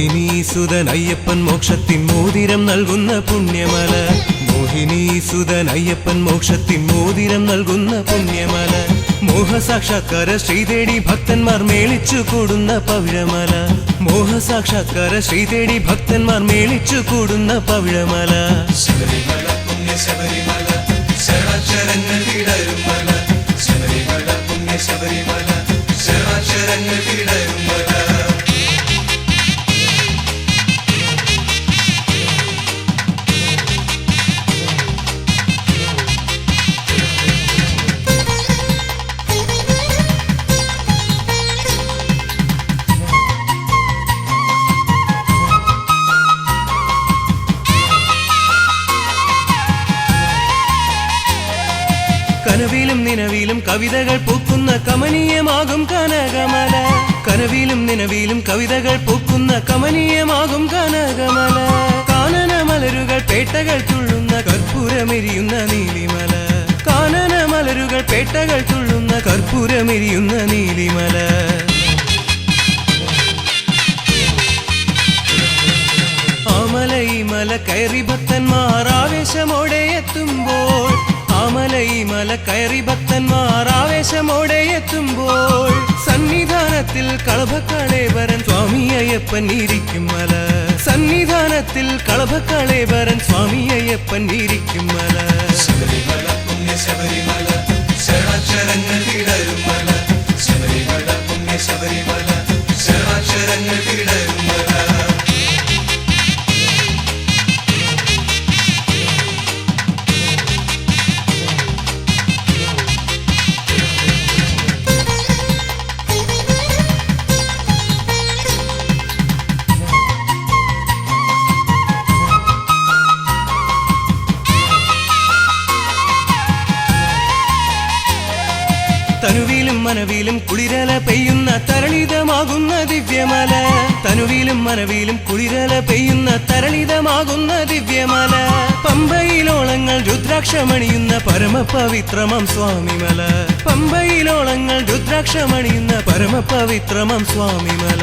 മോഹിനീസുതൻ അയ്യപ്പൻ മോക്ഷത്തിൻ മോതിരം നൽകുന്ന പുണ്യമല. മോഹിനീസുതൻ അയ്യപ്പൻ മോക്ഷത്തിൻ മോതിരം നൽകുന്ന പുണ്യമല. മോഹസാക്ഷാത്കാര ശ്രീതേടി ഭക്തന്മാർ മേളിച്ചു കൂടുന്ന പവിഴമല. മോഹസാക്ഷാത്കാര ശ്രീതേടി ഭക്തന്മാർ മേളിച്ചു കൂടുന്ന പവിഴമല. ശബരിമല പുണ്യ ശബരിമല ശരണാക്ഷരങ്ങൾ വിടരും മല. ശബരിമല പുണ്യ ശബരിമല ശരണാക്ഷരങ്ങൾ വിടരും മല. കനവിലും നിലവിലും കവിതകൾ പൂക്കുന്ന കമനീയമാകും കനകമല. കനവിലും നിലവിലും കവിതകൾ പൂക്കുന്ന കമനീയമാകും കനകമല. കാനന മലരുകൾ പേട്ടകൾ തുള്ളുന്ന കർപ്പൂരമെരിയുന്ന നീലിമല. കാനന മലരുകൾ പേട്ടകൾ തുള്ളുന്ന കർപ്പൂരമെരിയുന്ന നീലിമല. ആമല ഈ മല കയറി ഭക്തന്മാർ ആവേശമോടെ എത്തുമ്പോൾ. ആമല ഈ മല കയറി ഭക്തന്മാർ ആവേശമോടെ എത്തുമ്പോൾ. സന്നിധാനത്തിൽ കളഭക്കളേവരൻ സ്വാമി അയ്യപ്പൻ ഇരിക്കും മല. സന്നിധാനത്തിൽ കളഭക്കളേവരൻ സ്വാമി അയ്യപ്പൻ ഇരിക്കും മല. ശബരിമല പുണ്യ ശബരിമല ശരണാക്ഷരങ്ങൾ വിടരും മല. ശബരിമല പുണ്യ ശബരിമല ശരണാക്ഷരങ്ങൾ വിടരും മല. തനുവിലും മനവിലും കുളിരല പെയ്യുന്ന തരളിതമാകുന്ന ദിവ്യമല. തനുവിലും മനവിലും കുളിരല പെയ്യുന്ന തരളിതമാകുന്ന ദിവ്യമല. പമ്പയിലോളങ്ങൾ രുദ്രാക്ഷമണിയുന്ന പരമപവിത്രമം സ്വാമിമല. പമ്പയിലോളങ്ങൾ രുദ്രാക്ഷമണിയുന്ന പരമപവിത്രമം സ്വാമിമല.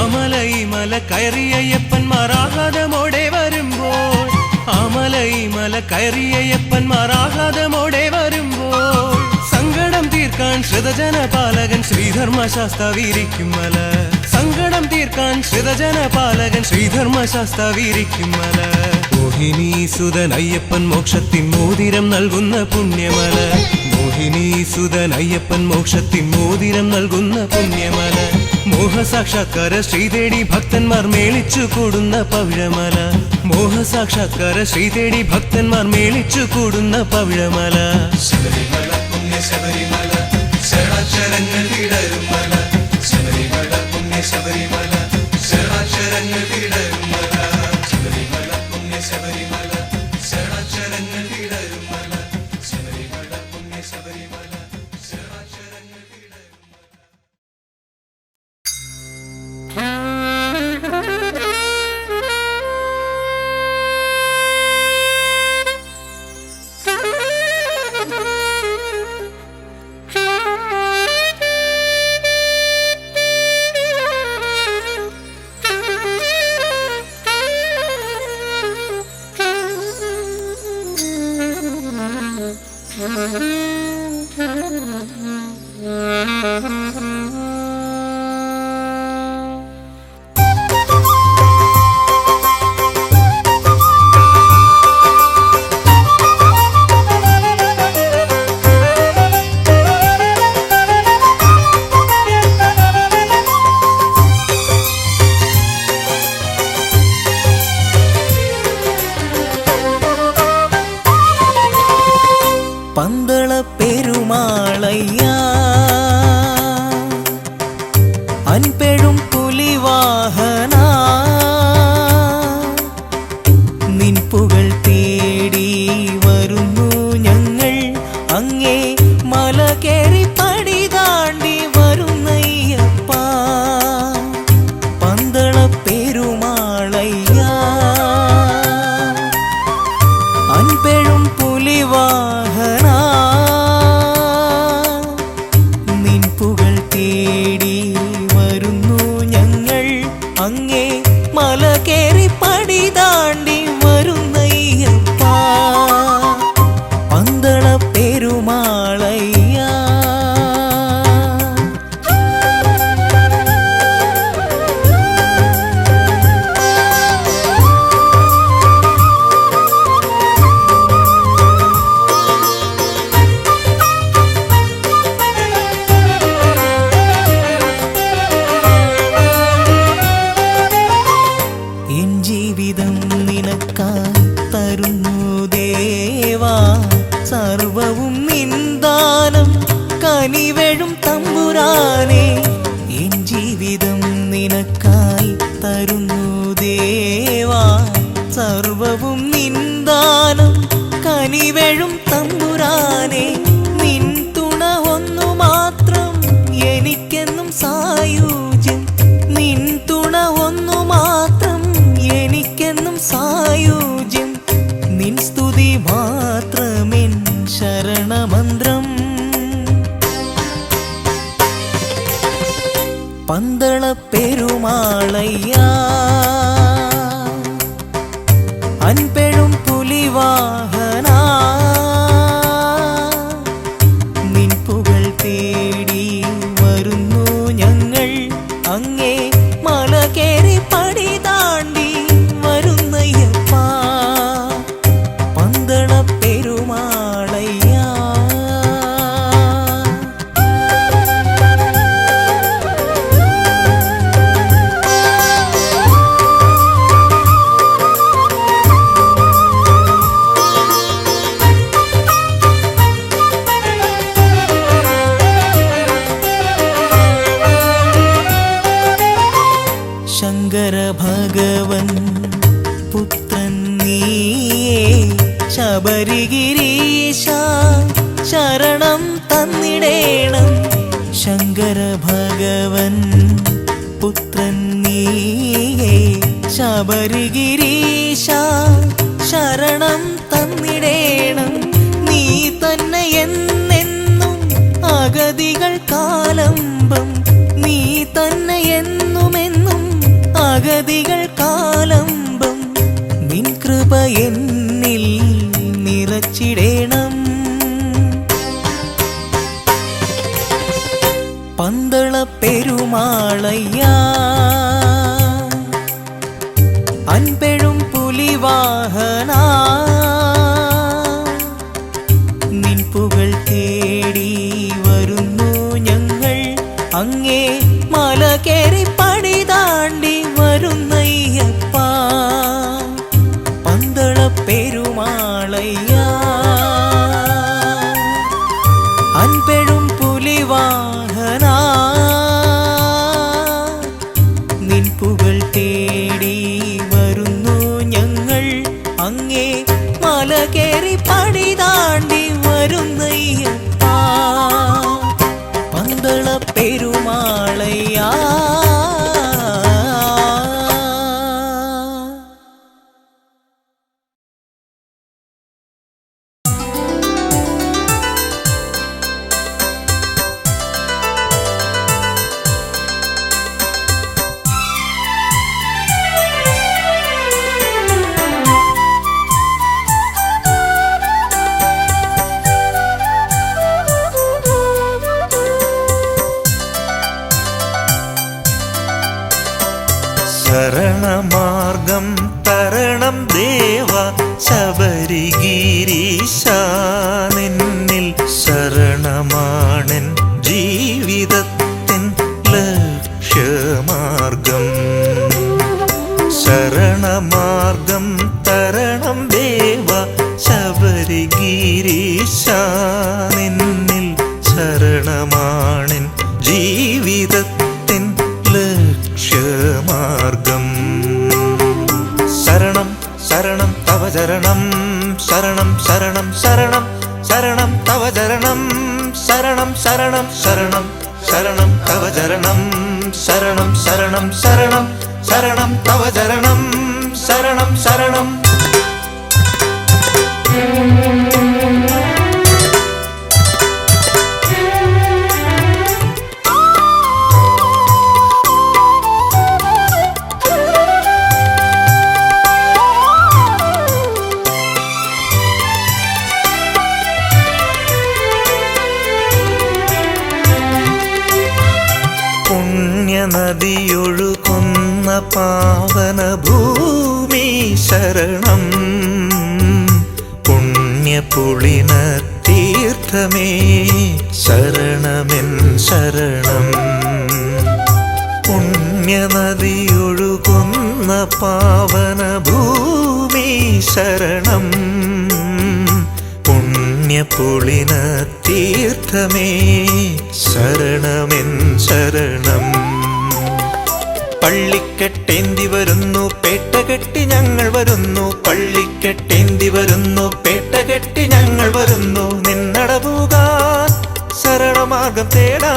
ആമല ഈ മല കയറി അയ്യപ്പന്മാർ ആഹ്ലാദമോടെ വരുമ്പോൾ. ആമല ഈ മല കയറി അയ്യപ്പന്മാർ ആഹ്ലാദമോടെ വരുമ്പോൾ. സങ്കടം തീർക്കാൻ ശ്രിതജനപാലകൻ ശ്രീധർമ്മശാസ്താവിരിക്കും മല. സങ്കടം തീർക്കാൻ ശ്രിതജനപാലകൻ ശ്രീധർമ്മശാസ്താവിരിക്കും മല. മോഹിനീസുതൻ അയ്യപ്പൻ മോക്ഷത്തിൻ മോതിരം നൽകുന്ന പുണ്യമല. മോഹിനീസുതൻ അയ്യപ്പൻ മോക്ഷത്തിൻ മോതിരം നൽകുന്ന പുണ്യമല. മോഹസാക്ഷാത്കാര ശ്രീതേടി ഭക്തന്മാർ മേളിച്ചു കൂടുന്ന പവിഴമല. മോഹസാക്ഷാത്കാര ശ്രീതേടി ഭക്തന്മാർ മേളിച്ചു കൂടുന്ന പവിഴമല. ശബരിമല പുണ്യ ശബരിമല ശരണാക്ഷരങ്ങൾ വിടരും മല. ശബരിമല പുണ്യ ശബരിമല ശരണാക്ഷരങ്ങൾ വിടരും മല. ശബരിമല പുണ്യ ശബരിമല ശരണാക്ഷരങ്ങൾ വിടരും മല. ശബരിമല പുണ്യ ശബരിമല ശരണാക്ഷരങ്ങൾ വിടരും മല. പന്തള പെരുമാളയ്യ നിൻപുകൾ തേടി വരുന്നു ഞങ്ങൾ അങ്ങേ മല കേറി പടി താണ്ടി വരുന്നയ്യപ്പ പന്തള പെരുമാളയ്യ. എൻ ജീവിതം നിനക്കായി തരുന്നു ദേവാ സർവവും നിന്ദാനം കനിവഴും തമ്പുരാനെ. എൻ ജീവിതം നിനക്കായി തരുന്നു ദേവാ സർവവും നിന്ദാനം കനിവഴും തമ്പുരാനെ. നിൻ തുണ ഒന്നു മാത്രം എനിക്കെന്നും സായുജ്യം. നിൻ തുണ ഒന്നു മാത്രം എനിക്കെന്നും സായുജ്യം. നിൻ സ്തുതി മാത്രമെൻ ശരണമന്ത്രം. പന്തള പെരുമാളയ്യ അൻപെഴും പുലിവാഹന നിൻപുകൾ തേടി വരുന്നു ഞങ്ങൾ അങ്ങേ മല കേറി പടി താണ്ടി വരുന്നയ്യപ്പ പന്തള പെരുമാളയ്യ. ശങ്കര ഭഗവൻ പുത്രൻ നീയേ ശബരിഗിരീശ ശരണം തന്നിടേണം. ശങ്കര ഭഗവൻ പുത്രൻ നീയേ ശബരിഗിരീശ ശരണം തന്നിടേണം. നീ തന്നെ എന്നെന്നും അഗതികൾ കാലംബം. നീ തന്നെ എന്നുമെന്നും അഗതികൾ കാലംബം. നിൻ കൃപ എന്നിൽ നിറച്ചിടേണം. പന്തള പെരുമാളയ്യ അൻപെഴും പുലിവാഹന നിൻപുകൾ തേടി വരുന്നു ഞങ്ങൾ അങ്ങേ മല കേറി പടി താണ്ടി വരുന്നയ്യപ്പ പന്തള പെരുമാളയ്യ അൻപെഴും പുലിവാഹന നിൻപുകൾ തേടി വരുന്നു ഞങ്ങൾ അങ്ങേ മല കേറി പടി താണ്ടി വരുന്നയ്യപ്പ പന്തള പെരുമാളയ്യ. ശരണമാർഗം തരണം ദേവ ശബരിഗിരീശ നിന്നിൽ ശരണമാണെൻ ജീവിതത്തിൻ ലക്ഷ്യമാർഗം. ശരണമാർഗം തരണം ദേവ ശബരിഗിരീശ നിന്നിൽ ശരണമാണെൻ ജീവിതത്തിൻ ലക്ഷ്യമാർഗം. ശരണം ശരണം തവ ചരണം ശരണം ശരണം ശരണം ശരണം തവ ചരണം ശരണം ശരണം ശരണം ശരണം തവ ചരണം ശരണം ശരണം ശരണം ശരണം തവ ചരണം ശരണം ശരണം. പുണ്യനദിയൊഴുകുന്ന പാവന ഭൂമി ശരണം പുണ്യപുളിന തീർത്ഥമേ ശരണമെൻ ശരണം പുണ്യനദിയൊഴുകുന്ന പാവന ഭൂമി ശരണം പുണ്യപുളിന തീർത്ഥമേ ശരണമെൻ ശരണം പള്ളിക്കെട്ടേന്തി വരുന്നു പേട്ടകെട്ടി ഞങ്ങൾ വരുന്നു പള്ളിക്കെട്ടേന്തി വരുന്നു പേട്ടകെട്ടി ഞങ്ങൾ വരുന്നു നിന്നടപൂകാൻ ശരണമാർഗം തേടാ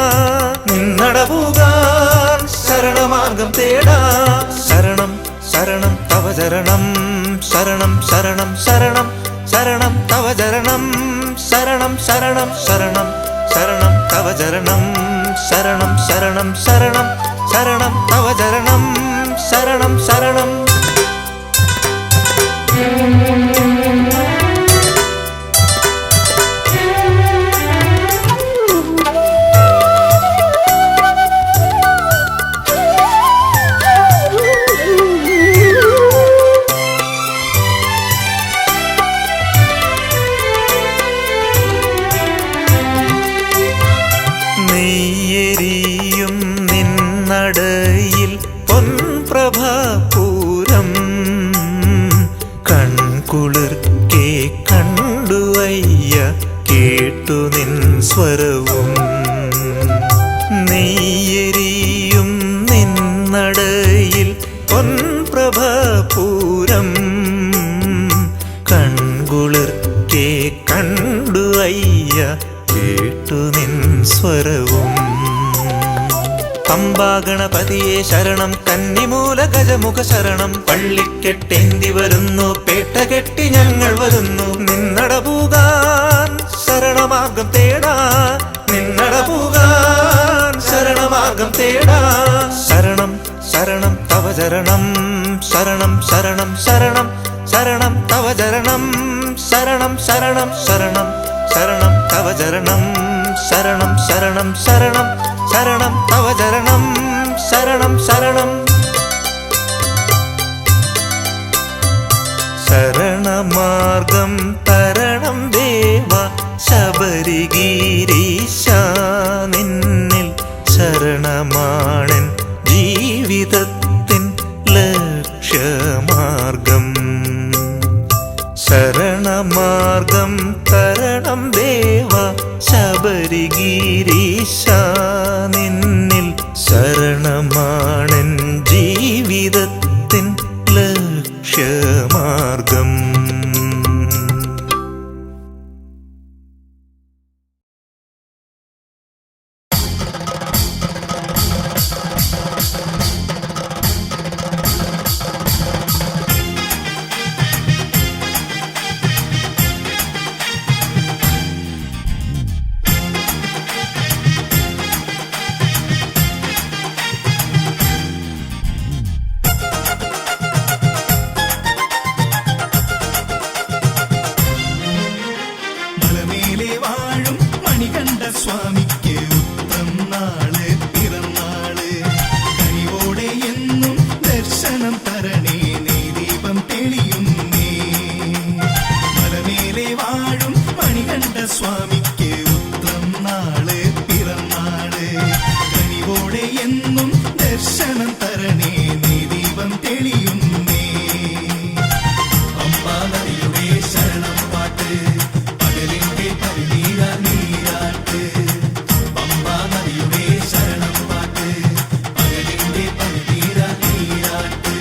നിന്നടപൂകാൻ ശരണമാർഗം തേടാ ശരണം ശരണം തവ ചരണം ശരണം ശരണം ശരണം ശരണം തവ ചരണം ശരണം ശരണം ശരണം ശരണം തവ ചരണം ശരണം ശരണം ശരണം ശരണം തവ ചരണം ശരണം ശരണം നെയ്യെരിയും നിന്നടയിൽ പൊൻപ്രഭാപൂരം കൺകുളിർക്കെ കണ്ടുവയ്യ കേട്ടു നിൻ സ്വരവും നെയ്യെരിയും നിന്നടയിൽ പൊൻപ്രഭാപൂരം കൺകുളിർക്കെ കണ്ടുവയ്യ കേട്ടു നിൻ സ്വരവും പമ്പാഗണപതിയെ ശരണം കന്നിമൂല ഗജമുഖ ശരണം പള്ളിക്കെട്ടേന്തി വരുന്നു പേട്ടകെട്ടി ഞങ്ങൾ വരുന്നു നിന്നടപൂകാൻ ശരണമാർഗം തേടാ നിന്നടപൂകാൻ ശരണമാർഗം തേടാ ശരണം ശരണം തവ ചരണം ശരണം ശരണം ശരണം ശരണം തവ ചരണം ശരണം ശരണം ശരണം ശരണം തവ ചരണം ശരണം ശരണം ശരണം ശരണം തവ ചരണം ശരണം ശരണം ശരണമാർഗം തരണം ദേവ ശബരിഗിരീശ നിന്നിൽ ശരണമാണൻ ജീവിതത്തിൻ ലക്ഷ്യമാർഗം ശരണമാർഗം തരണം ദേവ ശബരിഗിരീശ നിന്നിൽ ശരണമാണൻ ജീവിതത്തിൻ ലക്ഷ്യമാർഗം സ്വാമിക്ക് ഉത്രം നാള് പിറന്നാള് കനിവോടെ എന്നും ദർശനം തരണേ നീ ദീപം തെളിയുന്നേ മലമേലെ വാഴും മണികണ്ഠ സ്വാമിക്ക് ഉത്രം നാള് പിറന്നാള് കനിവോടെ എന്നും ദർശനം തരണേ നീ ദീപം തെളിയുന്നേ പമ്പാ നദിയുടെ ശരണം പാട്ട് പകലിന്റെ പരിനീര നീരാട്ട് പമ്പാ നദിയുടെ ശരണം പാട്ട് പകലിന്റെ പരിനീര നീരാട്ട്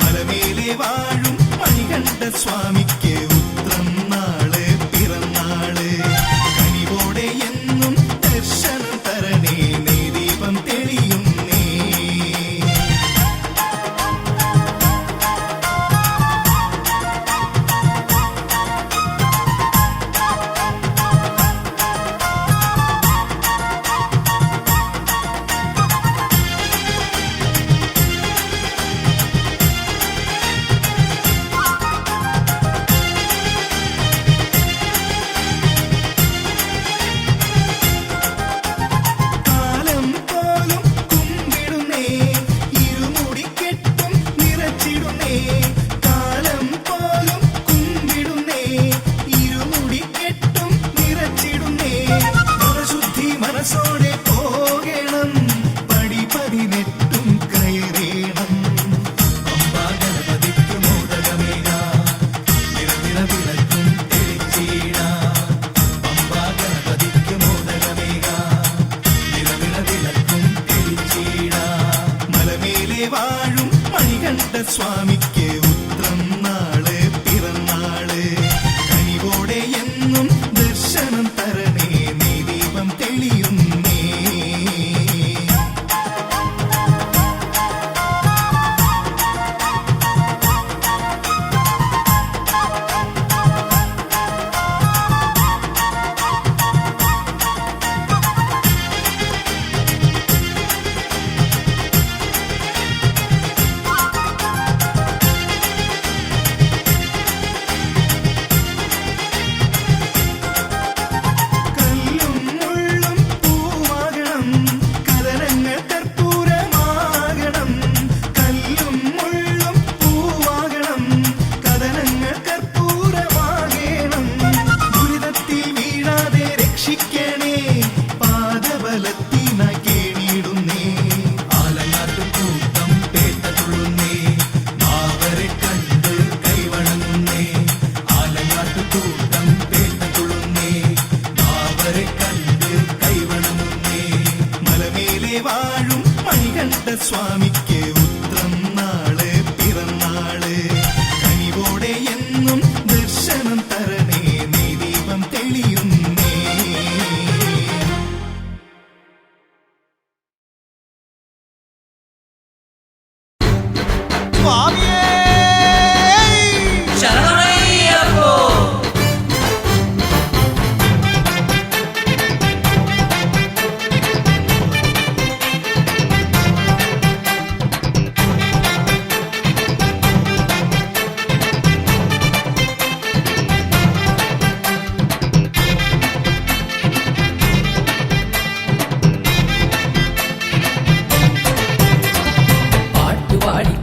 മലമേലെ വാഴും മണികണ്ഠ സ്വാമിക്ക് ഉത്രം നാള് പിറന്നാള് കനിവോടെ എന്നും ദർശനം തരണേ നീ ദീപം തെളിയുന്നേ സ്വാമിക്ക് ഉത്രം നാള് പിറന്നാള് കനിവോടെ എന്നും ദർശനം തരണേ നീ ദീപം തെളിയുന്നേ വാഴും മണികണ്ഠ സ്വാമിക്ക് ഉത്രം നാള് പിറന്നാള് കനിവോടെ എന്നും ദർശനം തരണേ നീ ദീപം തെളിയുന്നേ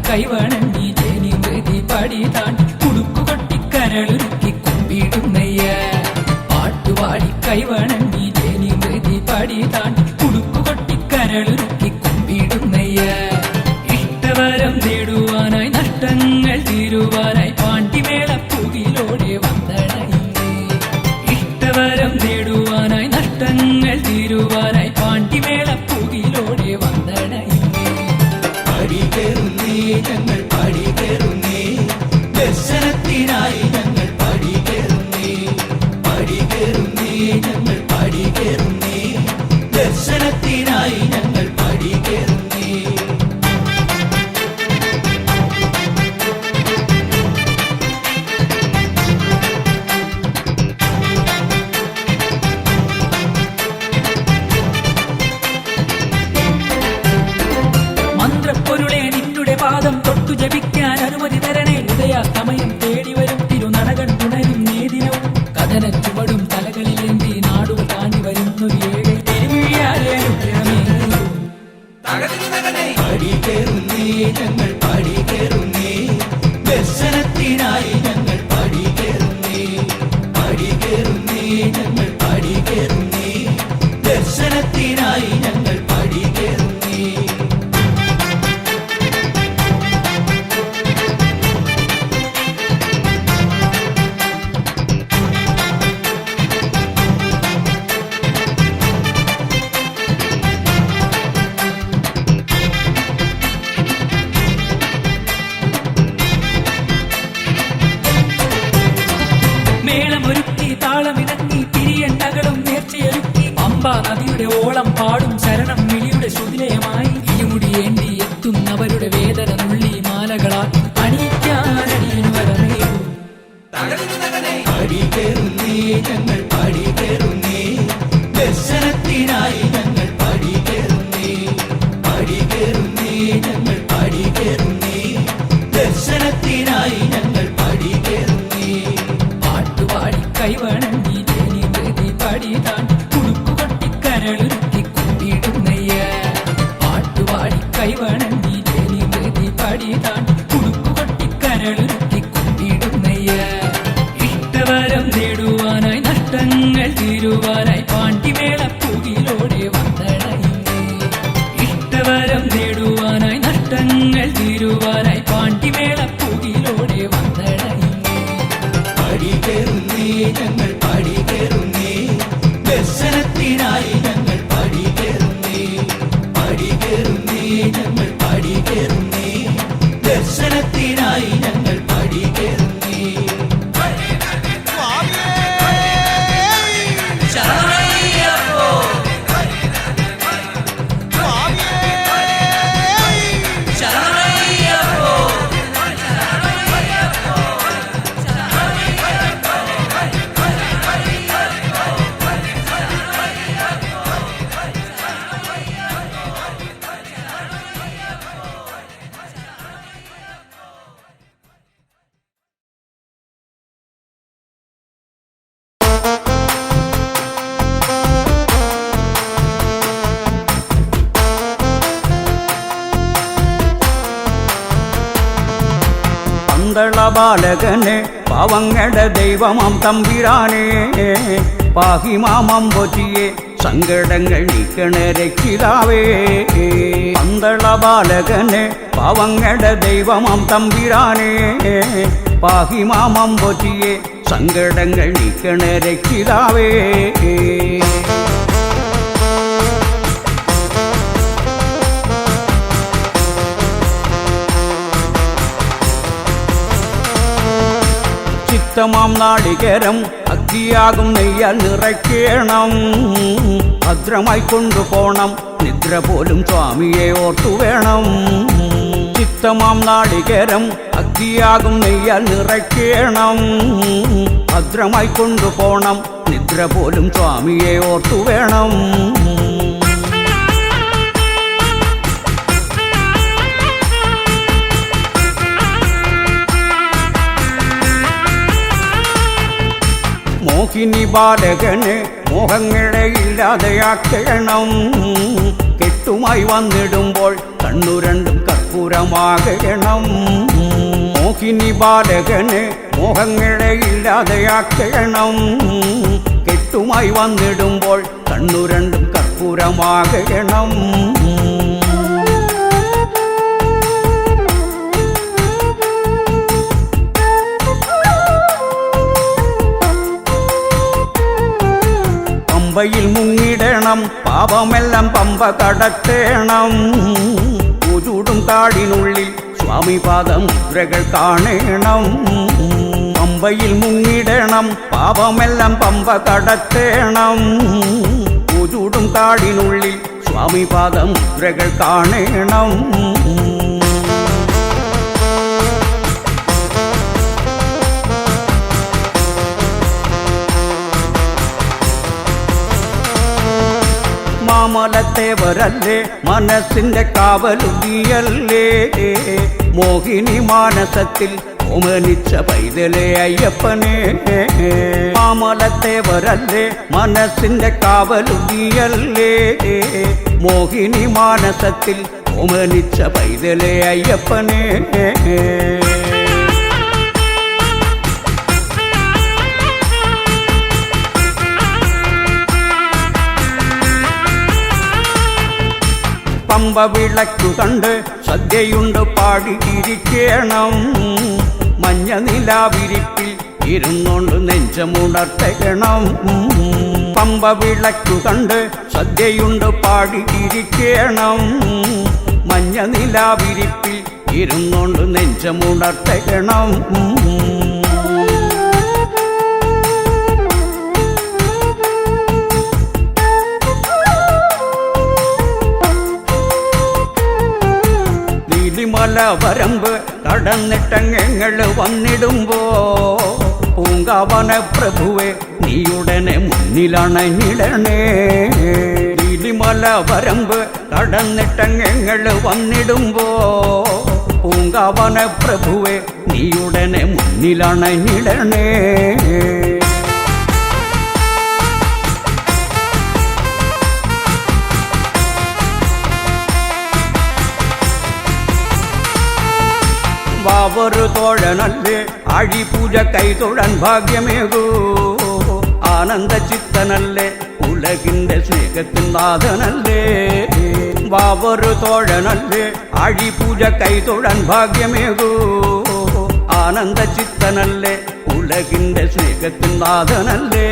കൈവണങ്ങി ജനി മൃതി പടി താണ്ടി കുടുക്കു കൊട്ടിക്കരളുരുക്കി കുമ്പിടുന്നയ്യ പാട്ടുപാടി കൈവണങ്ങി ജനി മൃതി പടി താണ്ടി കുടുക്കു കൊട്ടിക്കരളുരുക്കി കുമ്പിടുന്നയ്യ ഇഷ്ടവരം നേടുവാനായി നഷ്ടങ്ങൾ തീരുവാനായി പാണ്ടിമേളപ്പുകിലോടെ വന്നണയില്ലേ ഇഷ്ടവരം നേടുവാനായി നഷ്ടങ്ങൾ തീരുവാനായി പാണ്ടിമേളപ്പുകിലോടെ വന്നണയില്ലേ പടികേറുന്നേ ഞങ്ങൾ പടികേറുന്നേ ദർശനത്തിനായി ഞങ്ങൾ പടികേറുന്നേ പടികേറുന്നേ ഞങ്ങൾ പടികേറുന്നേ ദർശനത്തിനായി ഞങ്ങൾ പടികേറുന്നേ മന്ത്രപ്പൊരുളെ നിന്നുടെ പാദം തൊട്ടു ജപിക്കാൻ അനുമതി തരണേ ഉദയാസ്തമയം തേടി വരും തിരുനടകൾ തുണരും നേദിനവും കഥന ചുവടും തലകളിലേന്തി നാടുകൾ താണ്ടി വരുന്നൊരു ഏഴ് തിരുമിഴിയാലെ പടികേറുന്നേ ഞങ്ങൾ പടികേറുന്നേ ദർശനത്തിനായി ഞങ്ങൾ പടികേറുന്നേ പടികേറുന്നേ ഞങ്ങൾ പടികേറുന്നേ ദർശനത്തിനായി ഞങ്ങൾ പടികേറുന്നേ മേളമൊരുക്കി താളമിണങ്ങി തിരിയണ്ടകളും നേർച്ചയൊരുക്കി പമ്പാ നദിയുടെ ഓളം പാടും ശരണം വിളിയുടെ ശുതിലയമായി ഇരുമുടിയേന്തി എത്തുന്നവരുടെ വേദന നുള്ളി മാലകളാക്കി അണിയിക്കാനടിയനു വരമേകൂ പടികേറുന്നേ ഞങ്ങൾ പടികേറുന്നേ ദർശനത്തിനായി ഞങ്ങൾ പടികേറുന്നേ പടികേറുന്നേ ഞങ്ങൾ പടികേറുന്നേ ദർശനത്തിനായി ഞങ്ങൾ പടികേറുന്നേ പാട്ടുപാടി കൈവണങ്ങി ജനി മൃതി പടി താണ്ടി കുടുക്കു കൊട്ടിക്കരളുരുക്കി കുമ്പിടുന്നയ്യ പാട്ടുപാടി കൈവണങ്ങി ജനി മൃതി പടി താണ്ടി കുടുക്കു കൊട്ടിക്കരളുരുക്കി കുമ്പിടുന്നയ്യ ഇഷ്ടവരം നേടുവാനായി നഷ്ടങ്ങൾ തീരുവാനായി പാണ്ടിമേളപ്പുകിലോടെ വന്നണയില്ലേ ഇഷ്ടവരം നേടുവാനായി നഷ്ടങ്ങൾ തീരുവാനായി പാണ്ടിമേളപ്പുകിലോടെ വന്നണയില്ലേ പടികേറുന്നേ ഞങ്ങൾ പടികേറുന്നേ ദർശനത്തിനായി ഞങ്ങൾ പടികേറുന്നേ പടികേറുന്നേ ഞങ്ങൾ പടികേറുന്നേ ദർശനത്തിനായി പന്തള ബാലകനെ പാവങ്ങളുടെ ദൈവമാം തമ്പിരാനെ പാഹിമാമമ്പൊറ്റിയെ സങ്കടങ്ങൾ നീക്കണേ രക്ഷിതാവേ. പന്തള ബാലകനെ പാവങ്ങളുടെ ദൈവമാം തമ്പിരാനെ പാഹിമാമമ്പൊറ്റിയെ സങ്കടങ്ങൾ നീക്കണേ രക്ഷിതാവേ. ചിത്തമാം നാളികേരം അഗ്നിയാകും നെയ്യാൽ നിറയ്ക്കണം. ഭദ്രമായി കൊണ്ടുപോണം നിദ്ര പോലും സ്വാമിയെ ഓർത്തു വേണം. ചിത്തമാം നാളികേരം അഗ്നിയാകും നെയ്യാൽ നിറയ്ക്കണം. ഭദ്രമായി കൊണ്ടുപോണം നിദ്ര പോലും സ്വാമിയെ ഓർത്തു വേണം. മോഹിനി ബാലകന് മോഹങ്ങളെ ഇല്ലാതെയാക്കണം. കെട്ടുമായി വന്നിടുമ്പോൾ കണ്ണു രണ്ടും കർപ്പൂരമാകണം. മോഹിനി ബാലകന് മോഹങ്ങളെ ഇല്ലാതെയാക്കണം. കെട്ടുമായി വന്നിടുമ്പോൾ കണ്ണു രണ്ടും കർപ്പൂരമാകണം. പമ്പയിൽ മുങ്ങിടണം പാപമെല്ലാം പമ്പ കടത്തേണം. ചൂടും കാടിനുള്ളിൽ സ്വാമി പാദമുദ്രകൾ കാണണം. പമ്പയിൽ മുങ്ങിടണം പാപമെല്ലാം പമ്പ കടത്തേണം. ചൂടും കാടിനുള്ളിൽ സ്വാമി പാദമുദ്രകൾ കാണണം. മാമലത്തേവരല്ലേ മനസ്സിന്റെ കാവലുകിയല്ലേ. മോഹിനി മാനസത്തിൽ ഓമനിച്ച പൈതലേ അയ്യപ്പനെ. മാമലത്തേവരല്ലേ മനസ്സിന്റെ കാവലുകിയല്ലേ. മോഹിനി മാനസത്തിൽ ഓമനിച്ച പൈതലേ അയ്യപ്പനെ. പമ്പ വിളക്കു കണ്ട് സദ്യയുണ്ട് പാടിയിരിക്കണം. മഞ്ഞ നിലാവിരിപ്പിൽ ഇരുന്നോണ്ട് നെഞ്ചമുണർത്തണം. പമ്പ വിളക്കു കണ്ട് സദ്യയുണ്ട് പാടിയിരിക്കണം. മഞ്ഞ നിലാവിരിപ്പിൽ ഇരുന്നോണ്ട് നെഞ്ചമുണർത്തണം. മല വരമ്പ് കടന്നിട്ടങ്ങൾ വന്നിടുമ്പോ പൂങ്കാവന പ്രഭുവെ നീയുടനെ മുന്നിലണഞ്ഞിടണേ. നീലിമല വരമ്പ് കടന്നിട്ടങ്ങൾ വന്നിടുമ്പോ പൂങ്കാവന പ്രഭുവെ നീയുടനെ മുന്നിലണഞ്ഞിടണേ. വാവൊരു തോഴനല്ലേ ആഴിപൂജ കൈതൊഴാൻ ഭാഗ്യമേകൂ. ആനന്ദ ചിത്തനല്ലേ ഉലകിന്റെ സ്നേഹത്തിൻ നാഥനല്ലേ. വാവൊരു തോഴനല്ലേ ആഴിപൂജ കൈതൊഴാൻ ഭാഗ്യമേകൂ. ആനന്ദ ചിത്തനല്ലേ ഉലകിന്റെ സ്നേഹത്തിൻ നാഥനല്ലേ.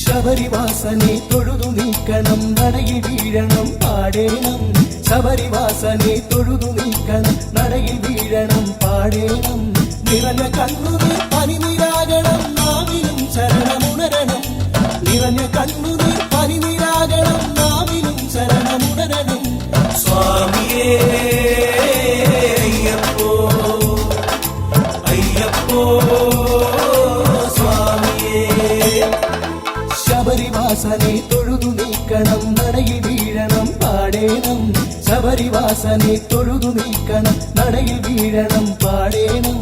ശബരിവാസനെ തൊഴുതു നീക്കണം നടയിൽ വീഴണം പാടേണം. ശബരിവാസനെ തൊഴുതു നീക്കണം നടയിൽ വീഴണം പാടേണം. നിറഞ്ഞ കണ്ണുനീർ പനിനീരാകണം നാവിലും ശരണമുണരണം. നിറഞ്ഞ കണ്ണുനീർ പനിനീരാകണം നാവിലും ശരണമുണരണം. സ്വാമിയേ അയ്യപ്പോ ശബരിവാസനെ തൊഴുതു നീക്കണം നടയിൽ വീഴണം പാടേണം ശബരിവാസനെ തൊഴുതു നീക്കണം നടയിൽ വീഴണം പാടേണം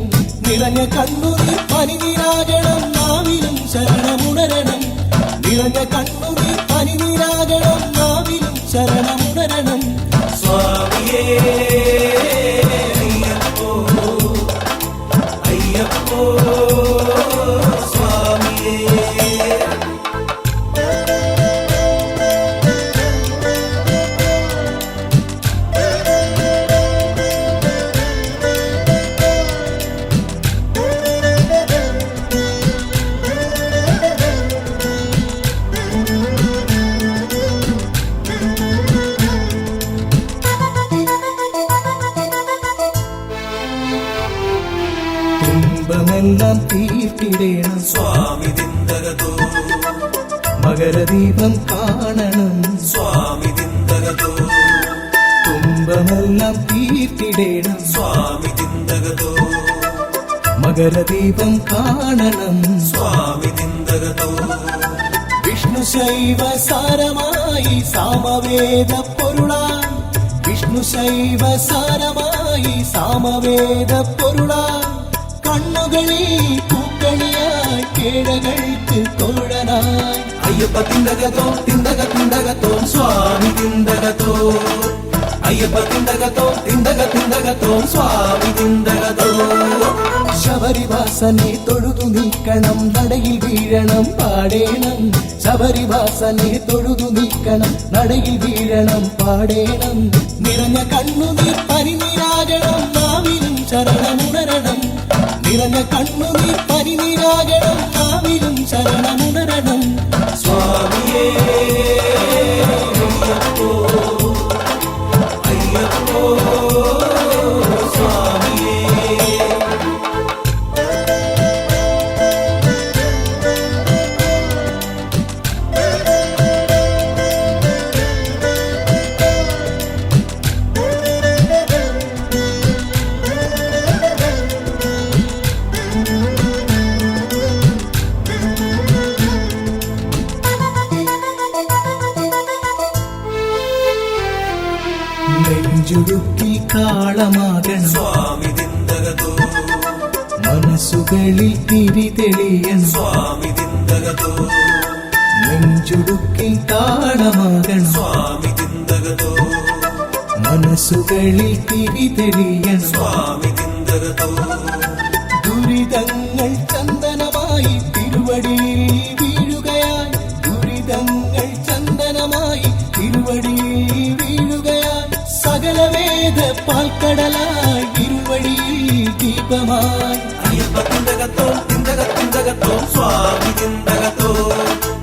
നിറഞ്ഞ കണ്ണുനീർ പനിനീരാകണം നാവിലും ശരണമുണരണം നിറഞ്ഞ കണ്ണുനീർ പനിനീരാകണം നാവിലും ശരണമുണരണം സ്വാമിയേ അയ്യപ്പോ അയ്യപ്പോ സ്വാമിയേ തുമ്പമെല്ലാം തീർത്തിടേണം സ്വാമി തിന്തകതോ മകരദീപം കാണണം സ്വാമി തിന്തകതോ തുമ്പമെല്ലാം തീർത്തിടേണം സ്വാമി തിന്തകതോ മകരദീപം കാണണം സ്വാമി തിന്തകതോ വിഷ്ണു ശൈവ സാരമായി സാമവേദ പൊരുളാൻ വിഷ്ണു ശൈവ സാരമായി സാമവേദ പൊരുളാൻ കണ്ണുകളിൽ പൂക്കണിയായി കേഴകൾക്ക് തോഴനായി അയ്യപ്പ തിന്തകത്തോ തിന്തക തിന്തകത്തോ സ്വാമി തിന്തകത്തോ അയ്യപ്പ തിന്തകത്തോ തിന്തക തിന്തകത്തോ സ്വാമി തിന്തകത്തോ ശബരിവാസനെ തൊഴുതു നീക്കണം നടയിൽ വീഴണം പാടേണം ശബരിവാസനെ തൊഴുതു നീക്കണം നടയിൽ വീഴണം പാടേണം നിറഞ്ഞ കണ്ണുനീർ പനിനീരാകണം നാവിലും ശരണമുണരണം നിറഞ്ഞ കണ്ണുനീർ പനിനീരാകണം നാവിലും ശരണമുണരണം സ്വാമിയേ അയ്യപ്പോ അയ്യപ്പോ സ്വാമിയേ നെഞ്ചുടുക്കി കാളമാകണം സ്വാമി തിന്തകതോ മനസ്സുകളിൽ തിരി തെളിയണം സ്വാമി തിന്തകതോ നെഞ്ചുടുക്കി കാളമാകണം സ്വാമി തിന്തകതോ മനസ്സുകളിൽ തിരി തെളിയണം സ്വാമി തിന്തകതോ ദുരിതങ്ങൾ ചന്ദനമായി തിരുവടിയിൽ വീഴുകയായി ദുരിതങ്ങൾ ചന്ദനമായി തിരുവടിയിൽ വീഴുകയായി സകലവേദ പാൽക്കടലായി ഇരുവടിയിൽ ദീപമായി അയ്യപ്പ തിന്തകത്തോ തിന്തക തിന്തകത്തോ സ്വാമി തിന്തകത്തോ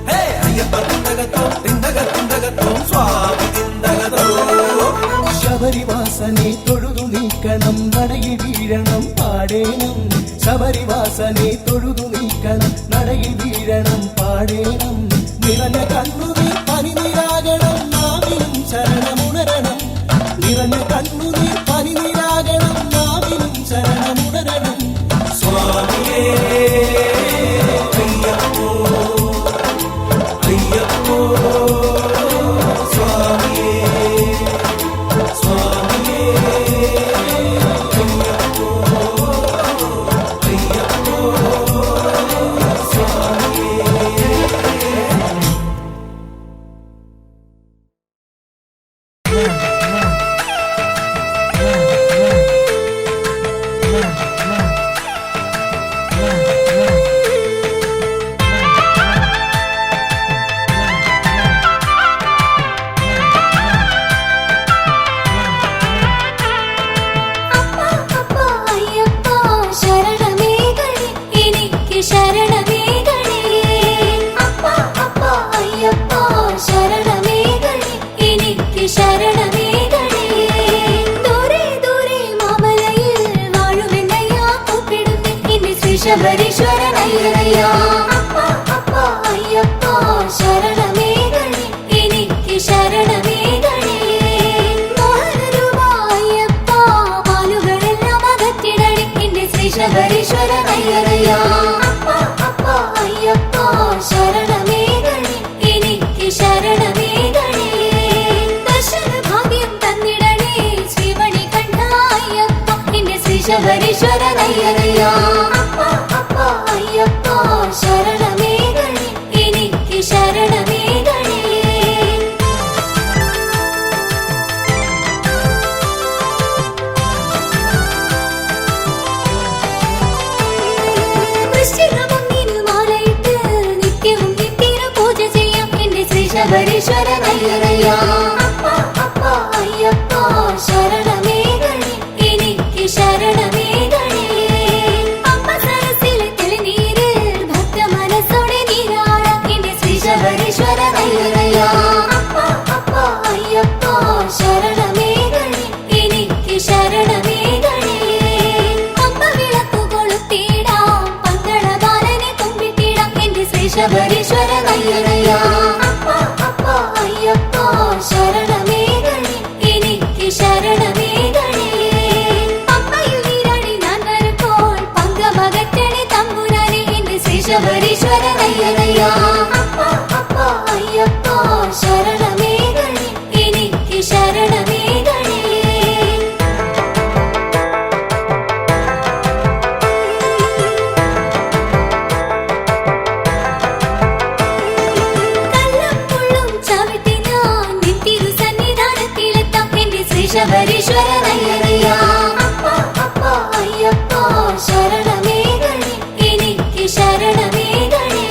ഹേ അയ്യപ്പ തിന്തകത്തോ തിന്തക തിന്തകത്തോ സ്വാമി തിന്തകത്തോ ശബരിവാസനെ തൊഴുതു നീക്കണം നടയിൽ വീഴണം പാടേണം ശബരിവാസനെ തൊഴുതു നീക്കണം നടയിൽ വീഴണം പാടേണം നിറഞ്ഞ കണ്ണുനീർ പനിനീരാകണം നാവിലും ശരണമുണരണം നിറഞ്ഞ കണ്ണുനീർ പനിനീരാകണം നാവിലും ശരണമുണരണം സ്വാമിയേ അയ്യപ്പോ അയ്യപ്പോ സ്വാമിയേ സ്വാമിയേ അയ്യപ്പോ അയ്യപ്പോ സ്വാമിയേ ശബരീശ്വരനയ്യനയ്യ അപ്പ അപ്പ അയ്യപ്പ ശരണമേകണേ എനിക്ക് ശരണമേകണേ മോഹനരൂപായ്യപ്പ മാലുകളെല്ലാം അകറ്റിടണേ എന്റെ ശ്രീ ശബരീശ്വരനയ്യനയ്യ അപ്പ അപ്പ അയ്യപ്പ ശരണമേകണേ എനിക്ക് ശരണമയ്യരയ്യ അപ്പ അപ്പ അയ്യപ്പ ശരണമേകണേ എനിക്ക് ശരണമേകണേ ശബരീശ്വരനയ്യരയ്യ അപ്പ അപ്പ അയ്യപ്പ ശരണമേകണേ എനിക്ക് ശരണമേകണേ അപ്പ സരസിലെ തെളിനീരിൽ ഭക്ത മനസ്സോടെ നീരാടാം എന്റെ ശ്രീ ശബരീശ്വരനയ്യരയ്യ അപ്പ അപ്പ അയ്യപ്പ ശരണമേകണേ എനിക്ക് ശരണമേകണേ അപ്പ വിളക്കു കൊളുത്തിടാം പന്തളബാലനെ കുമ്പിട്ടിടാം എന്റെ ശ്രീ ശബരീശ്വരനയ്യരയ്യ അയ്യപ്പ ശരണമേകണേ എനിക്ക് ശരണമേകണേ പമ്പയിൽ നീരാടി ഞാൻ വരുമ്പോൾ പങ്കമകറ്റണേ തമ്പുരാനെ എന്റെ ശ്രീ ശബരീശ്വരനയ്യരയ്യ അപ്പ അപ്പ അയ്യപ്പ ശരണമേകണേ എനിക്ക് ശരണമേകണേ ശബരീശ്വരനയ്യരയ്യ അപ്പ അപ്പ അയ്യപ്പ ശരണമേകണേ എനിക്ക് ശരണമേകണേ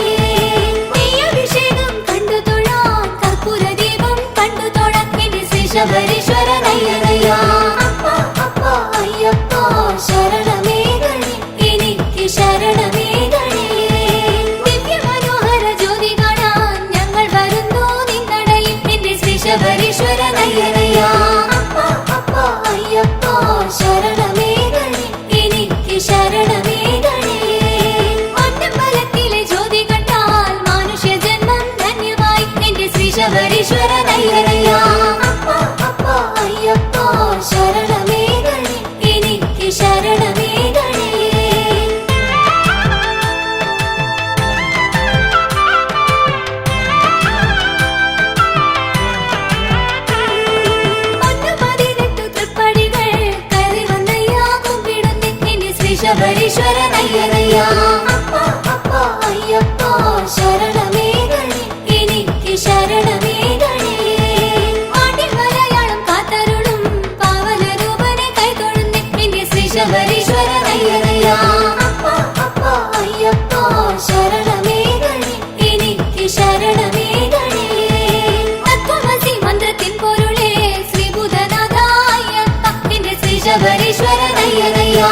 നെയ്യഭിഷേകം കണ്ടു തൊഴാൻ കർപ്പൂരദീപം കണ്ടു തൊഴാൻ എന്റെ ശ്രീ ശബരീശ്വരനയ്യരയ്യ അപ്പ അപ്പ അയ്യപ്പ ശരണമേകണേ എനിക്ക് ശരണമേകണേ ദിവ്യമനോഹര ജ്യോതി കാണാൻ ഞങ്ങൾ വരുന്നു നിന്നടയിൽ എന്റെ ശ്രീ ശബരീശ്വരനയ്യരയ്യ അയ്യപ്പ ശരണമേകണേ എനിക്ക് ശരണമേകണേ ഒറ്റമ്പലത്തിലെ ജ്യോതി കണ്ടാൽ മനുഷ്യ ജന്മം ധന്യമായി എന്റെ ശ്രീ ശബരീശ്വരനയ്യരയ്യ അപ്പ അപ്പ അയ്യപ്പ ശരണമേകണേ എനിക്ക് ശരണമേകണേ ശബരീശ്വരനയ്യരയ്യ അപ്പ അപ്പ അയ്യപ്പ ശരണമേകണേ എനിക്ക് ശരണമേകണേ ആട്ടിമലയാളം കാത്തരുളും പാവനരൂപനെ കൈതൊഴുന്നേ എന്റെ ശ്രീ ശബരീശ്വരനയ്യരയ്യ അപ്പ അപ്പ അയ്യപ്പ ശരണമേകണേ എനിക്ക് ശരണമേകണേ തത്വമസി മന്ത്രത്തിൻ പൊരുളേ ശ്രീഭൂതനാഥ അയ്യപ്പ എന്റെ ശ്രീ ശബരീശ്വരനയ്യരയ്യ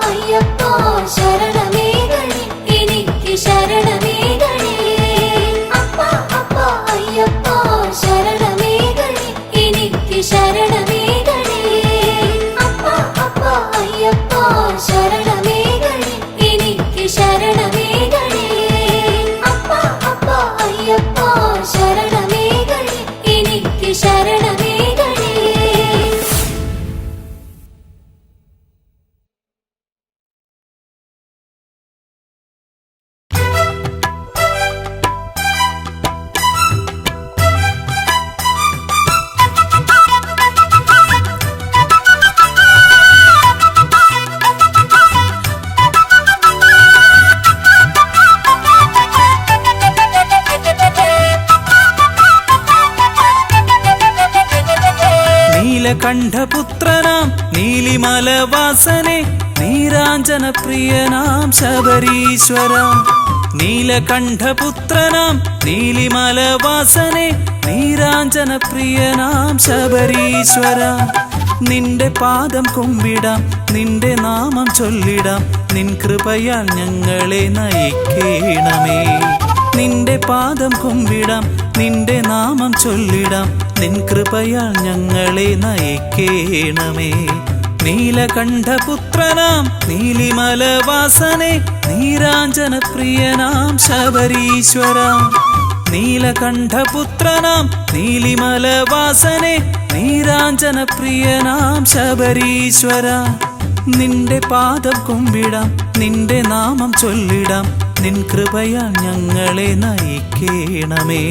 അയ്യപ്പ ശരണമേകണേ എനിക്ക് ശരണമേകണേ അപ്പ അപ്പ അയ്യപ്പ ശരണമേകണേ എനിക്ക് ശരണമേകണേ അപ്പ അപ്പ അയ്യപ്പ ശരണമേകണേ എനിക്ക് ശരണമേകണേ അപ്പ അപ്പ അയ്യപ്പ ശരണമേകണേ എനിക്ക് ശരണമേകണേ നീലകണ്ഠപുത്രനാം നീലിമലവാസനെ നീരാഞ്ജനപ്രിയനാം ശബരീശ്വര നീലകണ്ഠപുത്രനാം നീലിമലവാസനെ നീരാഞ്ജനപ്രിയനാം ശബരീശ്വര നിന്റെ പാദം കുമ്പിടാം നിന്റെ നാമം ചൊല്ലിടാം നിൻ കൃപയാൽ ഞങ്ങളെ നയിക്കേണമേ നിന്റെ പാദം കുമ്പിടാം നിന്റെ നാമം ചൊല്ലിടാം നിൻ കൃപയാൽ ഞങ്ങളെ നയിക്കേണമേ നീലകണ്ഠപുത്രനാം നീലിമലവാസനെ നീരാഞ്ജനപ്രിയനാം ശബരീശ്വര നീലകണ്ഠപുത്രനാം നീലിമലവാസനെ നീരാഞ്ജനപ്രിയനാം ശബരീശ്വര നിന്റെ പാദം കുമ്പിടാം നിന്റെ നാമം ചൊല്ലിടാം നിൻ കൃപയാൽ ഞങ്ങളെ നയിക്കേണമേ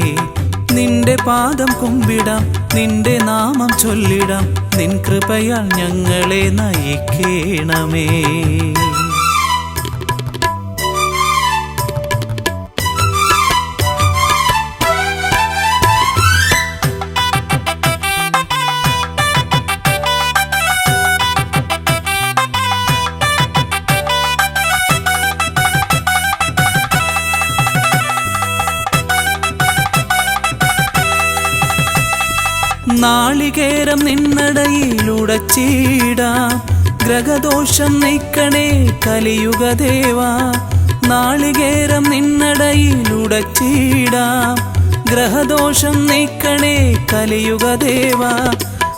നിന്റെ പാദം കുമ്പിടാം നിന്റെ നാമം ചൊല്ലിടാം നിൻ കൃപയാൽ ഞങ്ങളെ നയിക്കണമേ. നാളികേരം നിന്നടയിലുടച്ചിടാം ഗ്രഹദോഷം നീക്കണേ കലിയുഗദേവാ. നാളികേരം നിന്നടയിലുടച്ചിടാം ഗ്രഹദോഷം നീക്കണേ കലിയുഗദേവാ.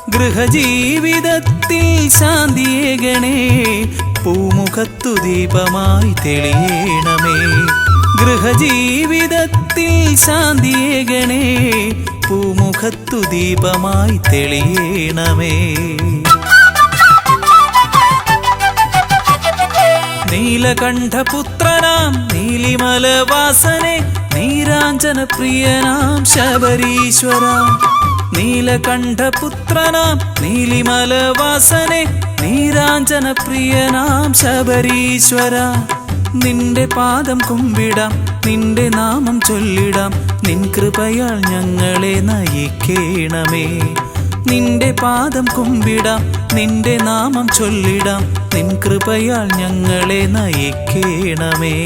ഗൃഹജീവിതത്തിൽ ശാന്തിയേകണേ പൂമുഖത്തു ദീപമായി തെളിയണമേ. ഗൃഹജീവിതത്തിൽ ശാന്തിയേകണേ പൂമുഖത്തു ദീപമായി തെളിയണമേ. നീലകണ്ഠപുത്രനാം നീലിമലവാസനെ നീരാഞ്ജന പ്രിയനാം ശബരീശ്വര. നീലകണ്ഠപുത്രനാം നീലിമലവാസനെ നീരാഞ്ജന പ്രിയനാം ശബരീശ്വര. നിന്റെ പാദം കുമ്പിടാം നിന്റെ നാമം ചൊല്ലിടാം നിൻ കൃപയാൽ ഞങ്ങളെ നയിക്കണമേ. നിന്റെ പാദം കുമ്പിടാം നിന്റെ നാമം ചൊല്ലിടാം നിൻ കൃപയാൽ ഞങ്ങളെ നയിക്കണമേ.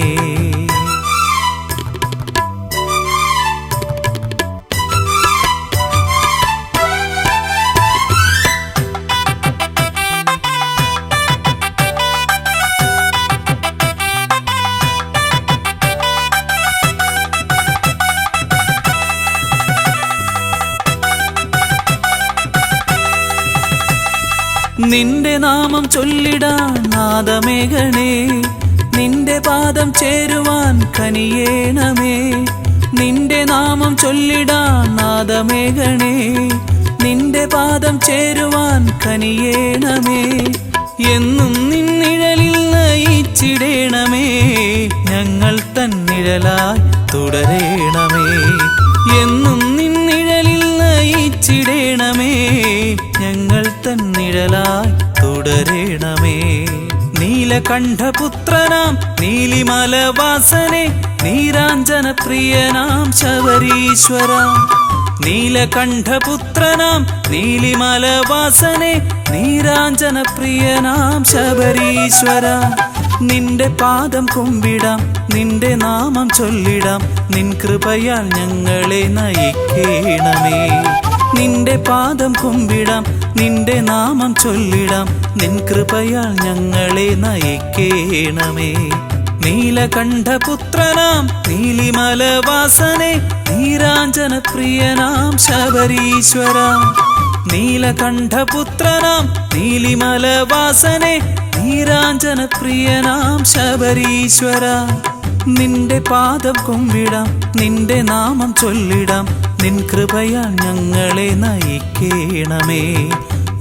നിന്റെ നാമം ചൊല്ലിടാൻ നാദമേഘണേ നിന്റെ പാദം ചേരുവാൻ കനിയേണമേ. നിന്റെ നാമം ചൊല്ലിടാൻ നാദമേഘണേ നിന്റെ പാദം ചേരുവാൻ കനിയേണമേ. എന്നും നിന്നിഴലിൽ നയിച്ചിടേണമേ ഞങ്ങൾ തന്നിഴലായി തുടരേണമേ. എന്നും നിന്നിഴലിൽ നയിച്ചിടേണമേ ഞങ്ങൾ തന്നിഴലായി തുടരേണമേ. നീലകണ്ഠപുത്രനാം നീലിമലവാസനെ നീരാഞ്ജന പ്രിയനാം ശബരീശ്വര. നീലകണ്ഠപുത്രനാം നീലിമലവാസനെ നീരാഞ്ജന പ്രിയനാം ശബരീശ്വര. നിന്റെ പാദം കുമ്പിടാം നിന്റെ നാമം ചൊല്ലിടാം നിൻ കൃപയാൽ ഞങ്ങളെ നയിക്കണമേ. നിന്റെ പാദം കുമ്പിടാം നിന്റെ നാമം ചൊല്ലിടാം നിൻ കൃപയാൽ ഞങ്ങളെ നയിക്കണമേ. നീലകണ്ഠപുത്രനാം നീലിമലവാസനെ നീരാഞ്ജന പ്രിയനാം ശബരീശ്വര. നീലകണ്ഠപുത്രനാം നീലിമലവാസനെ നീരാഞ്ജന പ്രിയനാം ശബരീശ്വര. നിന്റെ പാദം കുമ്പിടാം നിന്റെ നാമം ചൊല്ലിടാം നിൻ കൃപയാൽ ഞങ്ങളെ നയിക്കണമേ.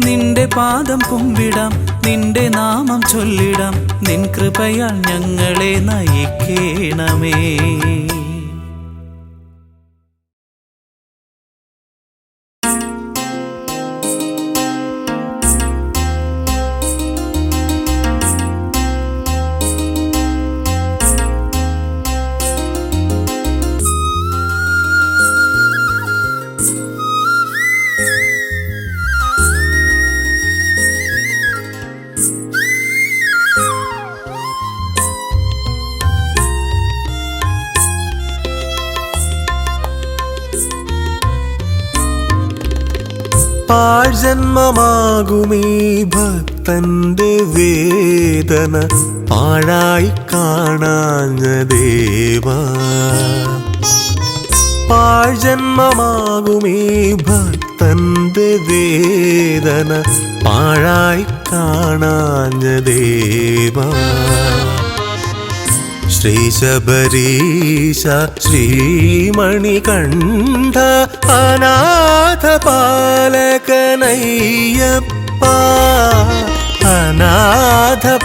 നിന്റെ പാദം കുമ്പിടാം നിന്റെ നാമം ചൊല്ലിടാം നിൻ കൃപയാൽ ഞങ്ങളെ നയിക്കണമേ. പാഴ്ജന്മമാകുമീ ഭക്തന്റെ വേദന പാഴായി കാണാഞ്ഞ ദേവാ. പാഴ്ജന്മമാകുമീ ഭക്തന്റെ വേദന പാഴായി കാണാഞ്ഞ ദേവാ. ശ്രീശബരീശ ശ്രീമണികണ്ഠ അനാഥപാലകനയ്യപ്പ. അനാഥപാലകനയ്യപ്പ.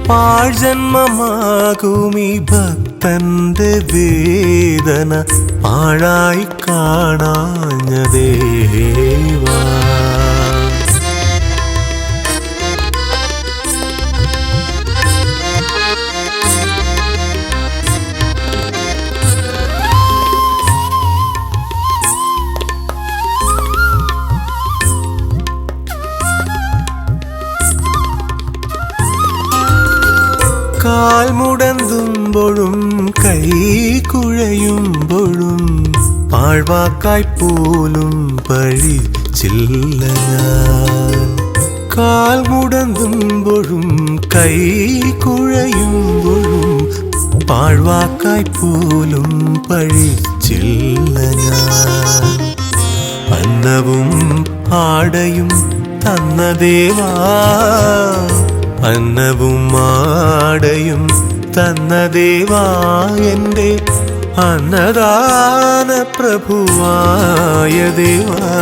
പാഴ്ജന്മമാകുമീ ഭക്ത ഭക്തന്റെ വേദന പാഴായി കാണാഞ്ഞ ദേവാ. കാൽ മുടന്തുമ്പോഴും കൈ കുഴയുമ്പോഴും പാഴ്വാക്കായി പോലും പഴിച്ചില്ല ഞാൻ. കാൽ മുടന്തുമ്പോഴും കൈ കുഴയുമ്പോഴും പാഴ്വാക്കായി പോലും പഴിച്ചില്ല ഞാൻ. അന്നവും ആടയും തന്ന ദേവാ, അന്നവും ആടയും തന്ന ദേവാ, എൻ്റെ അന്നദാന പ്രഭുവായ ദേവാ.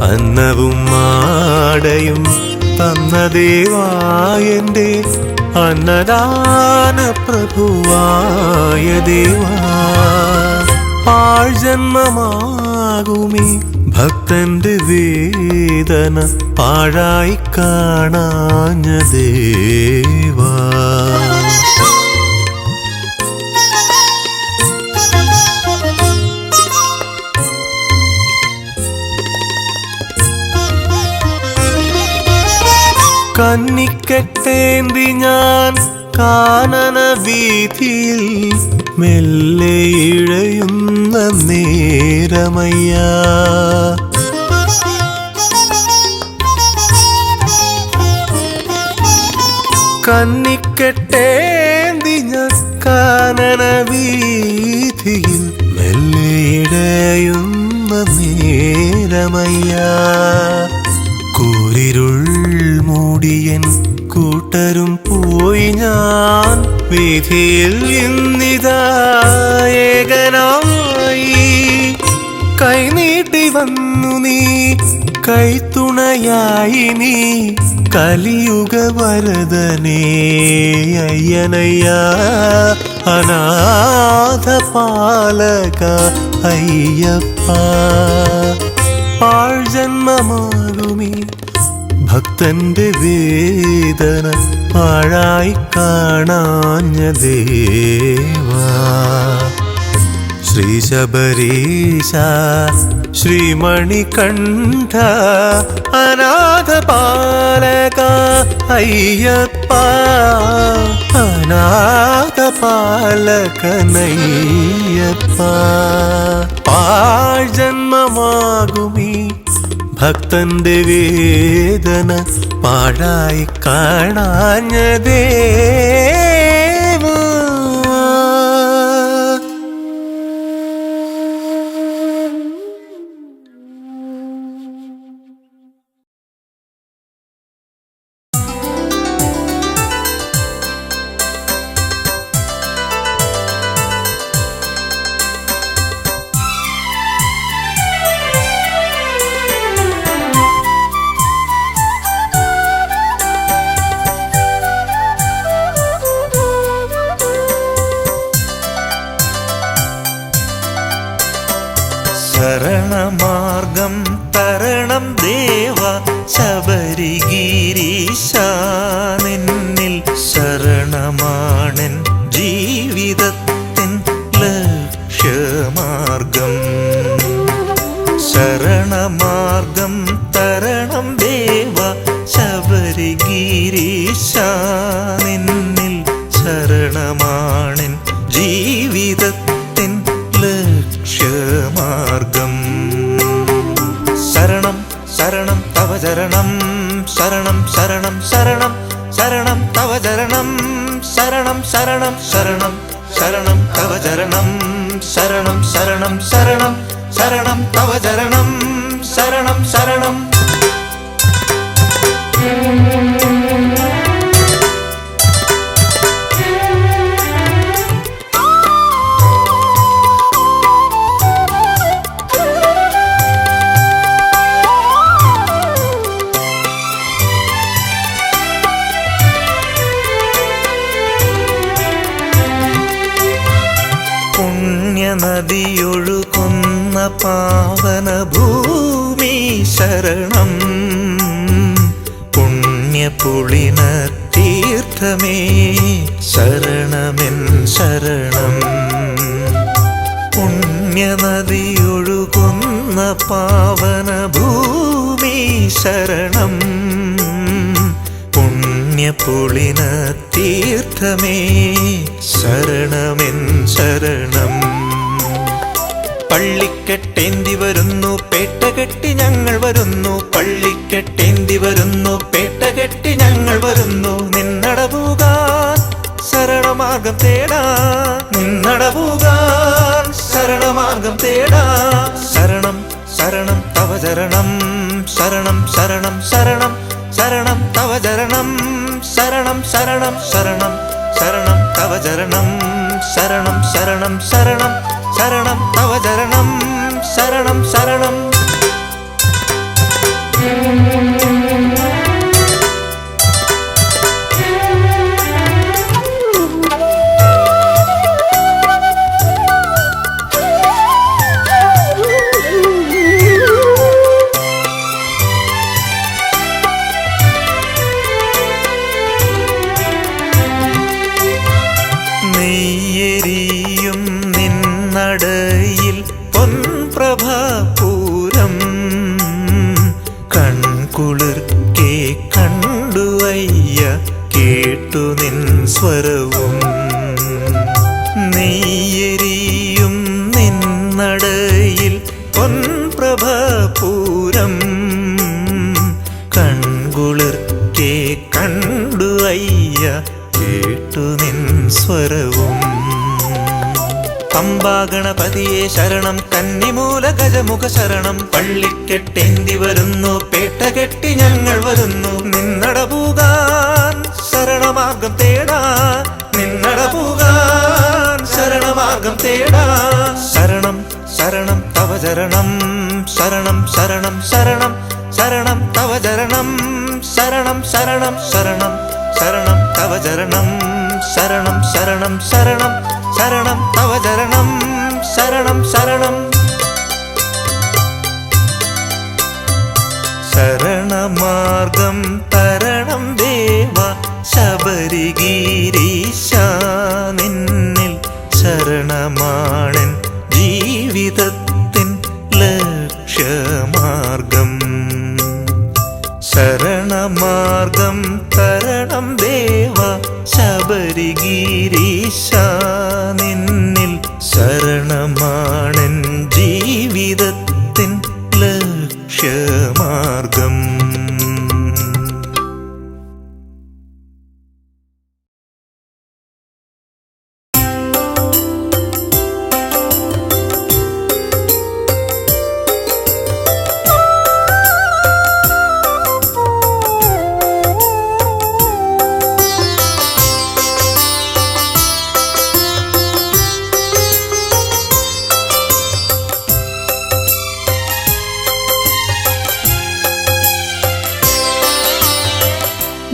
അന്നവും ആടയും തന്ന ദേവാ, എൻ്റെ അന്നദാന പ്രഭുവായ ദേവാ. പാഴ്ജന്മമാകുമേ ഭക്തന്റെ വേദന പാഴായി കാണാഞ്ഞ ദേവാ. കന്നിക്കെട്ടേന്തി ഞാൻ കാനന വീഥിയിൽ മെല്ലെ ഇഴയുന്ന നേരമയ്യ. കന്നിക്കെട്ടേന്തി ഞാൻ കാനന വീഥിയിൽ മെല്ലെ ഇഴയുന്ന നേരമയ്യ. കൂരിരുൾ മൂടിയൻ കൂട്ടരും പോയി ഞാൻ വീഥിയിൽ ഇന്നിതാ ഏകനായി. കൈനീട്ടി വന്നു നീ കൈത്തുണയായി നീ കലിയുഗ വരദനേ അയ്യനയ്യ. അനാഥ പാലക അയ്യപ്പ. പാഴ്ജന്മമാകുമീ ഭക്തന്റെ വേദന പാഴായി കാണാഞ്ഞ ദേവാ. ശ്രീ ശബരീശ ശ്രീമണികണ്ഠ അനാഥ പാലക അയ്യപ്പ. അനാഥ പാലകനയ്യപ്പ. പാഴ്ജന്മമാകുമീ ഭക്തന്റെ വേദന പാഴായി കാണാഞ്ഞ ദേവാ. ശരണമാർഗം തരണം ദേവ ശബരിഗിരീശ. നിന്നിൽ ശരണമാണെൻ ജീവിതത്തിൻ ലക്ഷ്യമാർഗം. ശരണമാർഗം തരണം ദേവ ശബരിഗിരീശ. നിന്നിൽ ശരണമാണെൻ ജീവിതത്തിൻ ലക്ഷ്യമാർഗം. ശരണം ശരണം തവ ചരണം, ശരണം ശരണം ശരണം ശരണം തവ ചരണം, ശരണം ശരണം ശരണം ശരണം തവ ചരണം, ശരണം ശരണം ശരണം ശരണം തവ ചരണം, ശരണം ശരണം. നദിയൊഴുകുന്ന പാവന ഭൂമി ശരണം പുണ്യപുളിന തീർത്ഥമേ ശരണമെൻ ശരണം പുണ്യനദിയൊഴുകുന്ന പാവന ഭൂമി ശരണം പുണ്യപുളിന തീർത്ഥമേ ശരണമെൻ ശരണം പള്ളിക്കെട്ടേന്തി വരുന്നു പേട്ട കെട്ടി ഞങ്ങൾ വരുന്നു പള്ളിക്കെട്ടേന്തി വരുന്നു പേട്ട കെട്ടി ഞങ്ങൾ വരുന്നു നിന്നടവുകാൻ ശരണമാർഗം തേടാ നിന്നടവുകാൻ ശരണമാർഗം തേടാ ശരണം ശരണം തവ ചരണം ശരണം ശരണം ശരണം ശരണം തവ ചരണം ശരണം ശരണം ശരണം ശരണം തവ ചരണം ശരണം ശരണം ശരണം ശരണം തവ ചരണം ശരണം ശരണം നെയ്യെരിയും നിന്നടയിൽ പൊൻപ്രഭാപൂരം കൺകുളിർക്കെ കണ്ടു അയ്യ കേട്ടു നിൻ സ്വരവും നെയ്യെരിയും നിന്നടയിൽ പൊൻപ്രഭാപൂരം കൺകുളിർക്കെ കണ്ടു അയ്യ കേട്ടു നിൻ സ്വരവും പമ്പാഗണപതിയെ ശരണം കന്നിമൂല ഗജമുഖ ശരണം പള്ളിക്കെട്ടേന്തി വരുന്നു പേട്ട കെട്ടി ഞങ്ങൾ വരുന്നു നിന്നടപൂകാൻ ശരണമാർഗം തേടാ നിന്നടപൂകാൻ ശരണമാർഗം തേടാ ശരണം ശരണം തവ ചരണം ശരണം ശരണം ശരണം ശരണം തവ ചരണം ശരണം ശരണം ശരണം ശരണം തവ ചരണം ശരണം ശരണം ശരണം ശരണം തവ ചരണം ശരണം ശരണം ശരണമാർഗം തരണം ദേവ ശബരിഗിരീശ നിന്നിൽ ശരണമാണൻ ജീവിതത്തിൻ ലക്ഷ്യമാർഗം ശരണമാർഗം തരണം ദേവ ശബരിഗിരീശ നിന്നിൽ ശരണമാണൻ ജീവിതത്തിൻ ലക്ഷ്യമാർഗം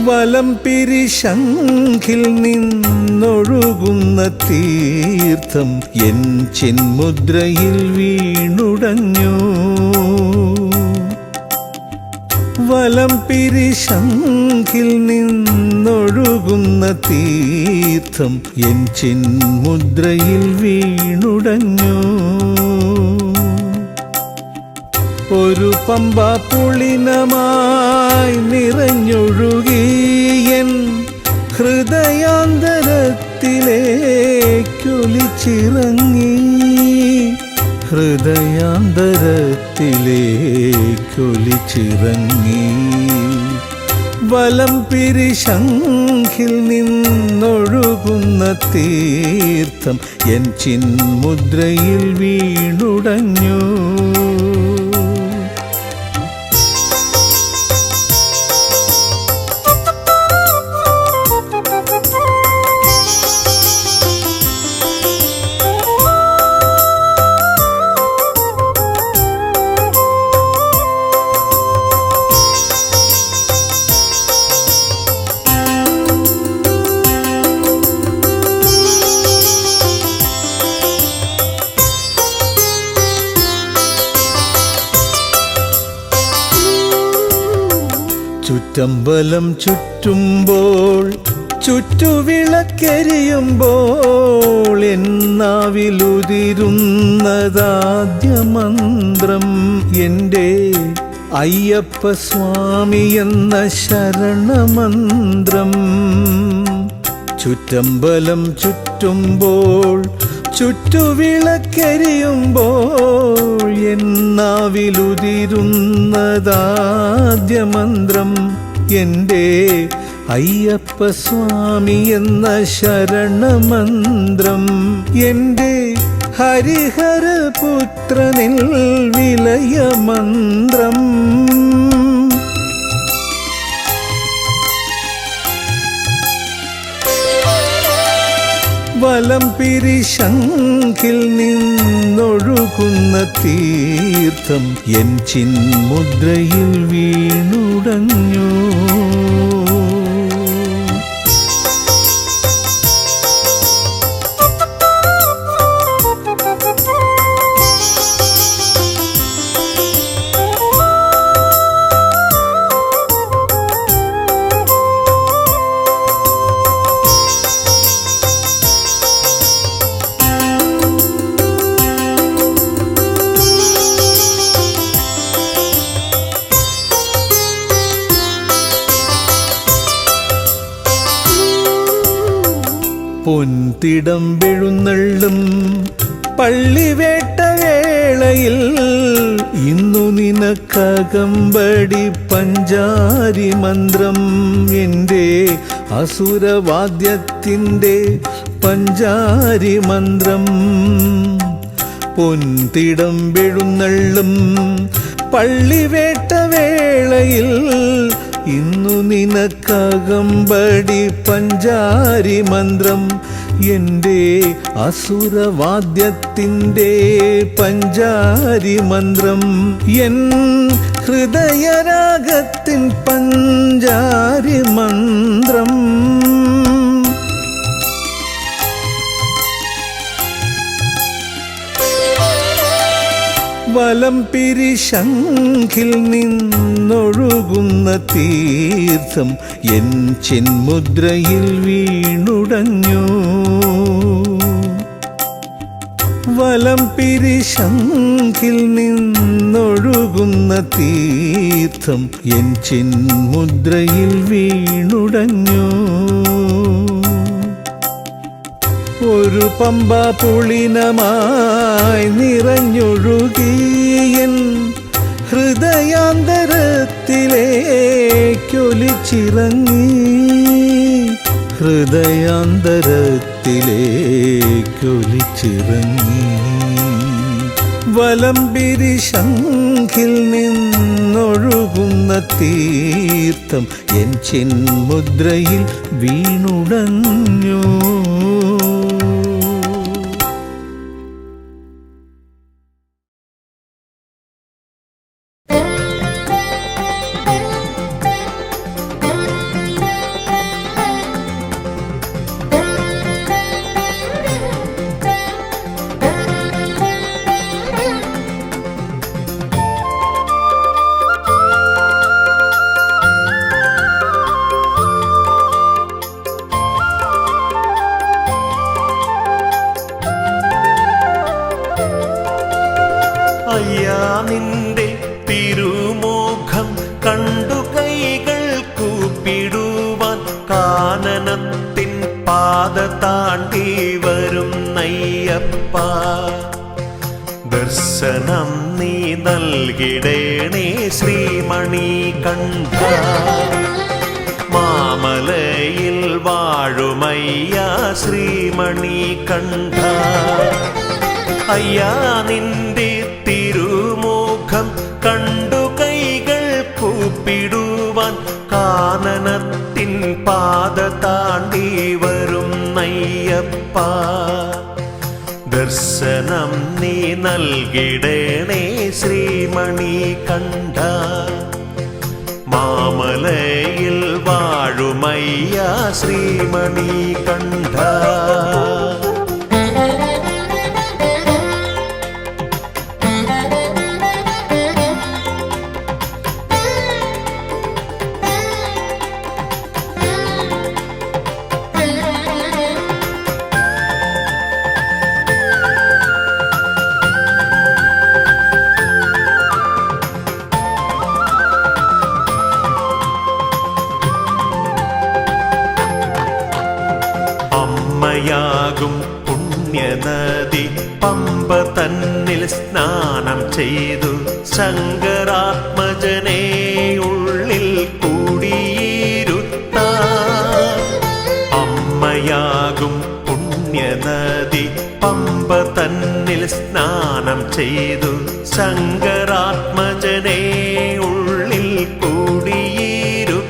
വലം പിരിശംഖിൽ നിന്നൊഴുകുന്ന തീർത്ഥം എൻ ചിന്മുദ്രയിൽ വീണുടഞ്ഞു വലം പിരിശംഖിൽ നിന്നൊഴുകുന്ന തീർത്ഥം എൻ ചിന്മുദ്രയിൽ വീണുടഞ്ഞു ഒരു പമ്പ പുളിനമായി നിറഞ്ഞൊഴുകിയൻ ഹൃദയാന്തരത്തിലേക്കൊലിച്ചിറങ്ങി ഹൃദയാന്തരത്തിലേക്കൊലിച്ചിറങ്ങി വലം പിരിശംഖിൽ നിന്നൊഴുകുന്ന തീർത്ഥം എൻ ചിന്മുദ്രയിൽ വീണുടഞ്ഞു ചുറ്റമ്പലം ചുറ്റുമ്പോൾ ചുറ്റുവിളക്കരിയുമ്പോൾ എന്നാവിലുതിരുന്നതാദ്യ മന്ത്രം എൻ്റെ അയ്യപ്പ സ്വാമി എന്ന ശരണമന്ത്രം. ചുറ്റമ്പലം ചുറ്റുമ്പോൾ ചുറ്റുവിളക്കരിയുമ്പോൾ എന്നാവിലുതിരുന്നതാദ്യ മന്ത്രം എൻ്റെ അയ്യപ്പ സ്വാമി എന്ന ശരണമന്ത്രം. എൻ്റെ ഹരിഹരപുത്രനിൽ വിലയമന്ത്രം. വലംപിരിശംഖിൽ നിന്നൊഴുകുന്ന തീർത്ഥം എൻ ചിന്മുദ്രയിൽ വീണുടഞ്ഞു. പൊൻതിടമ്പെഴുന്നള്ളും പള്ളിവേട്ടവേളയിൽ ഇന്നു നിനക്കകമ്പടി പഞ്ചാരി മന്ത്രം എൻ്റെ അസുരവാദ്യത്തിൻ്റെ പഞ്ചാരി മന്ത്രം. പൊൻതിടമ്പെഴുന്നള്ളും പള്ളിവേട്ടവേളയിൽ ഇന്നു നിനക്കകമ്പടി പഞ്ചാരി മന്ത്രം എൻ്റെ അസുരവാദ്യത്തിൻ്റെ പഞ്ചാരി മന്ത്രം. എൻ ഹൃദയരാഗത്തിൻ പഞ്ചാരി മന്ത്രം. വലംപിരിശംഖിൽ നിന്നൊഴുകുന്ന തീർത്ഥം എൻ ചിന്മുദ്രയിൽ വീണുടഞ്ഞു. വലംപിരിശംഖിൽ നിന്നൊഴുകുന്ന തീർത്ഥം എൻ ചിന്മുദ്രയിൽ വീണുടഞ്ഞു. ഒരു പമ്പ പുളിനമായി നിറഞ്ഞൊഴുകിയൻ ഹൃദയാന്തരത്തിലേക്കൊലിച്ചിറങ്ങി. ഹൃദയാന്തരത്തിലേക്കൊലിച്ചിറങ്ങി. വലംപിരിശംഖിൽ നിന്നൊഴുകുന്ന തീർത്ഥം എൻ ചിന്മുദ്രയിൽ വീണുടഞ്ഞു. അയ്യാ നിന്റെ തിരുമുഖം കണ്ടു കൈകൾ കൂപ്പിടുവാൻ കാനനത്തിൻ പാത താണ്ടി വരുന്നയ്യപ്പ. ദർശനം നീ നൽകിടേണേ ശ്രീമണികണ്ഠ. മാമലയിൽ വാഴുമയ്യ ശ്രീമണികണ്ഠ. അയ്യാ നിന്റെ തിരുമുഖം കണ്ടു കൈകൾ കൂപ്പിടുവാൻ കാനനത്തിൻ പാത താണ്ടി വരുന്നയ്യപ്പ. ദർശനം നീ നൽകിടേണേ ശ്രീമണികണ്ഠ. മാമലയിൽ വാഴുമയ്യ ശ്രീമണികണ്ഠ. സ്നാനം ചെയ്തു ശങ്കരാത്മജനെ ഉള്ളിൽ കൂടിയിരുത്താൻ അമ്മയാകും പുണ്യനദി പമ്പ തന്നിൽ സ്നാനം ചെയ്തു ശങ്കരാത്മജനെ ഉള്ളിൽ കൂടിയിരുത്താൻ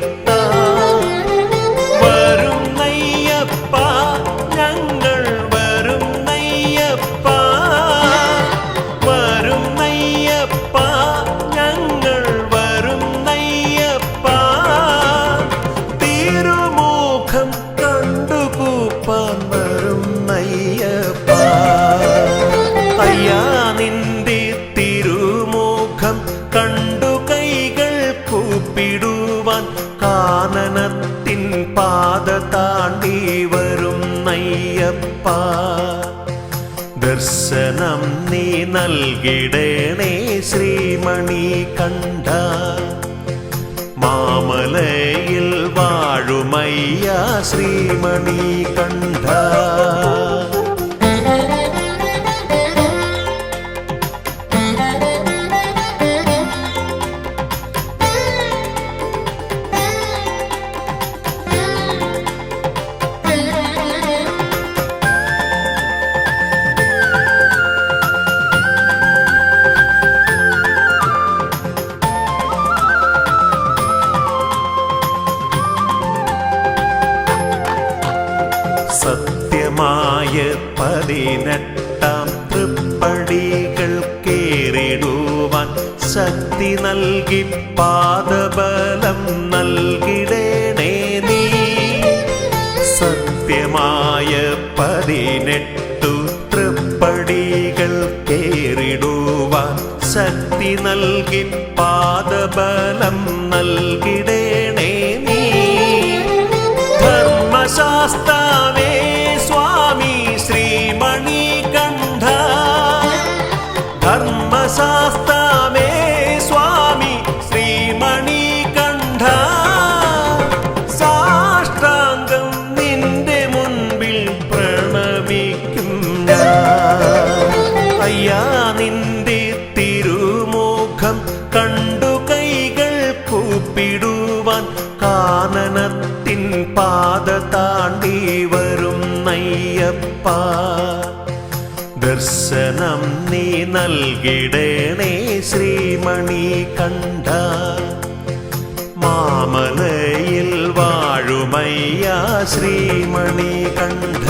വരും നയ്യപ്പ ഞങ്ങൾ വരും നയ്യപ്പ വരും നയ്യപ്പ ഞങ്ങൾ വരും നയ്യപ്പ തിരുമുഖം കണ്ടുകൂപ്പാൻ വരും നയ്യപ്പ അയ്യാ നിന്റെ തിരുമുഖം കണ്ടു കൈകൾ കൂപ്പിടുവാൻ കാനനത്തിൻ പാത താണ്ടി വരും നയ്യപ്പ ദർശനം നീ നൽകിടേണേ ശ്രീമണി കണ്ഠ മാമലയിൽ വാഴുമയ്യ ശ്രീമണി കണ്ഠ സത്യമായ 18 തൃപ്പടികൾ കേറിടുവാൻ ശക്തി നൽകി പാദബലം നൽകിടേണേ നീ സത്യമായ 18 തൃപ്പടികൾ കേറിടുവാൻ ശക്തി നൽകി പാദബലം നൽകിടേണേ നീ ധർമ്മശാസ്താവേ സ്വാമി ശ്രീമണി കണ്ഠ ധർമ്മശാസ്താവേ സ്വാമി ശ്രീമണി കണ്ഠ സാഷ്ടാംഗം നിന്റെ മുൻപിൽ പ്രണമിക്കും അയ്യാ നിന്റെ തിരുമുഖം കണ്ടു കൈകൾ കൂപ്പിടുവാൻ കാനനത്തിൻ പാത താണ്ടി വരും നയ്യപ്പ ദർശനം നീ നൽകിടേണേ ശ്രീമണി കണ്ഠ മാമലയിൽ വാഴുമയ്യ ശ്രീമണി കണ്ഠ